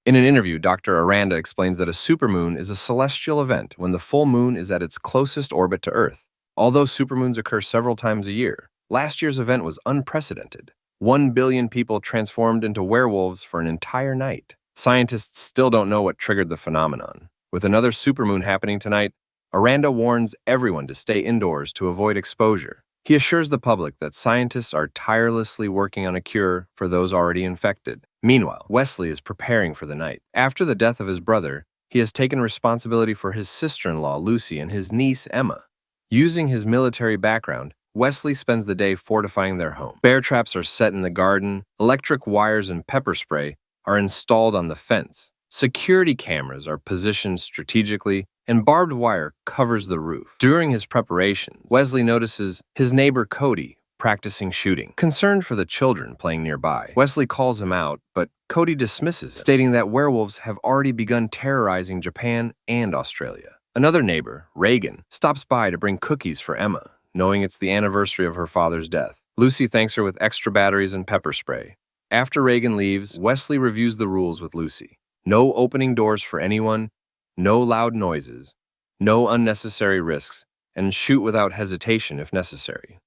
In an interview, Dr. Aranda explains that a supermoon is a celestial event when the full moon is at its closest orbit to Earth. Although supermoons occur several times a year, last year's event was unprecedented. 1 billion people transformed into werewolves for an entire night. Scientists still don't know what triggered the phenomenon. With another supermoon happening tonight, Aranda warns everyone to stay indoors to avoid exposure. He assures the public that scientists are tirelessly working on a cure for those already infected. Meanwhile, Wesley is preparing for the night. After the death of his brother, he has taken responsibility for his sister-in-law, Lucy, and his niece, Emma. Using his military background, Wesley spends the day fortifying their home. Bear traps are set in the garden, electric wires and pepper spray are installed on the fence. Security cameras are positioned strategically, and barbed wire covers the roof. During his preparations, Wesley notices his neighbor Cody practicing shooting. Concerned for the children playing nearby, Wesley calls him out, but Cody dismisses him, stating that werewolves have already begun terrorizing Japan and Australia. Another neighbor, Reagan, stops by to bring cookies for Emma, knowing it's the anniversary of her father's death. Lucy thanks her with extra batteries and pepper spray. After Reagan leaves, Wesley reviews the rules with Lucy. No opening doors for anyone, no loud noises, no unnecessary risks, and shoot without hesitation if necessary.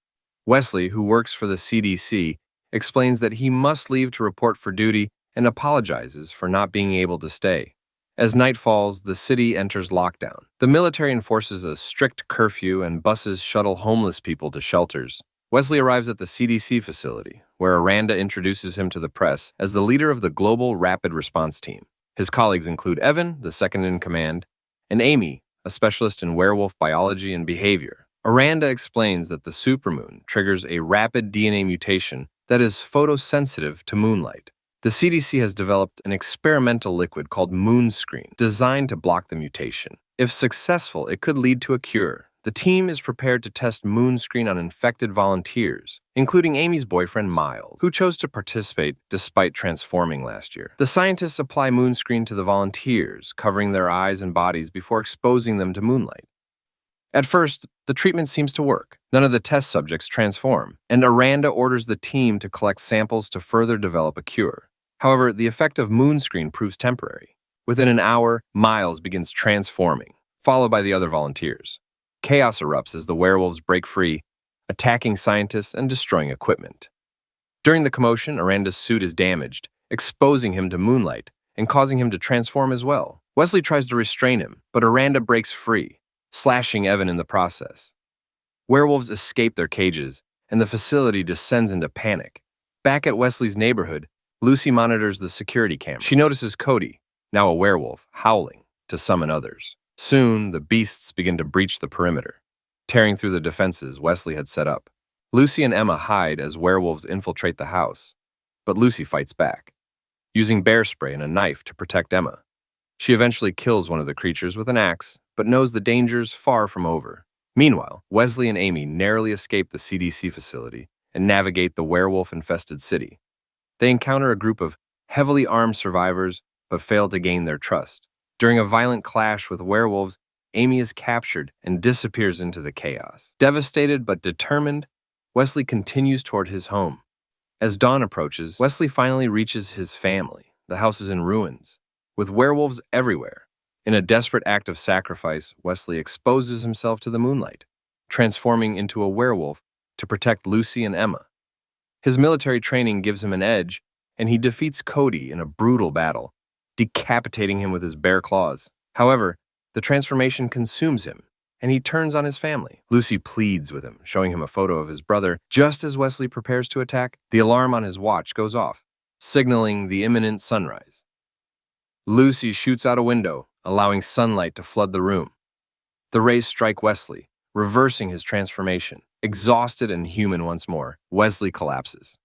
Wesley, who works for the CDC, explains that he must leave to report for duty and apologizes for not being able to stay. As night falls, the city enters lockdown. The military enforces a strict curfew and buses shuttle homeless people to shelters. Wesley arrives at the CDC facility, where Aranda introduces him to the press as the leader of the Global Rapid Response Team. His colleagues include Evan, the second-in-command, and Amy, a specialist in werewolf biology and behavior. Aranda explains that the supermoon triggers a rapid DNA mutation that is photosensitive to moonlight. The CDC has developed an experimental liquid called moonscreen, designed to block the mutation. If successful, it could lead to a cure. The team is prepared to test moonscreen on infected volunteers, including Amy's boyfriend Miles, who chose to participate despite transforming last year. The scientists apply moonscreen to the volunteers, covering their eyes and bodies before exposing them to moonlight. At first, the treatment seems to work. None of the test subjects transform, and Aranda orders the team to collect samples to further develop a cure. However, the effect of moonscreen proves temporary. Within an hour, Miles begins transforming, followed by the other volunteers. Chaos erupts as the werewolves break free, attacking scientists and destroying equipment. During the commotion, Aranda's suit is damaged, exposing him to moonlight and causing him to transform as well. Wesley tries to restrain him, but Aranda breaks free, slashing Evan in the process. Werewolves escape their cages, and the facility descends into panic. Back at Wesley's neighborhood, Lucy monitors the security camera. She notices Cody, now a werewolf, howling to summon others. Soon, the beasts begin to breach the perimeter, tearing through the defenses Wesley had set up. Lucy and Emma hide as werewolves infiltrate the house, but Lucy fights back, using bear spray and a knife to protect Emma. She eventually kills one of the creatures with an axe, but knows the danger's far from over. Meanwhile, Wesley and Amy narrowly escape the CDC facility and navigate the werewolf-infested city. They encounter a group of heavily armed survivors, but fail to gain their trust. During a violent clash with werewolves, Amy is captured and disappears into the chaos. Devastated but determined, Wesley continues toward his home. As dawn approaches, Wesley finally reaches his family. The house is in ruins, with werewolves everywhere. In a desperate act of sacrifice, Wesley exposes himself to the moonlight, transforming into a werewolf to protect Lucy and Emma. His military training gives him an edge, and he defeats Cody in a brutal battle, decapitating him with his bare claws. However, the transformation consumes him, and he turns on his family. Lucy pleads with him, showing him a photo of his brother. Just as Wesley prepares to attack, the alarm on his watch goes off, signaling the imminent sunrise. Lucy shoots out a window, allowing sunlight to flood the room. The rays strike Wesley, reversing his transformation. Exhausted and human once more, Wesley collapses.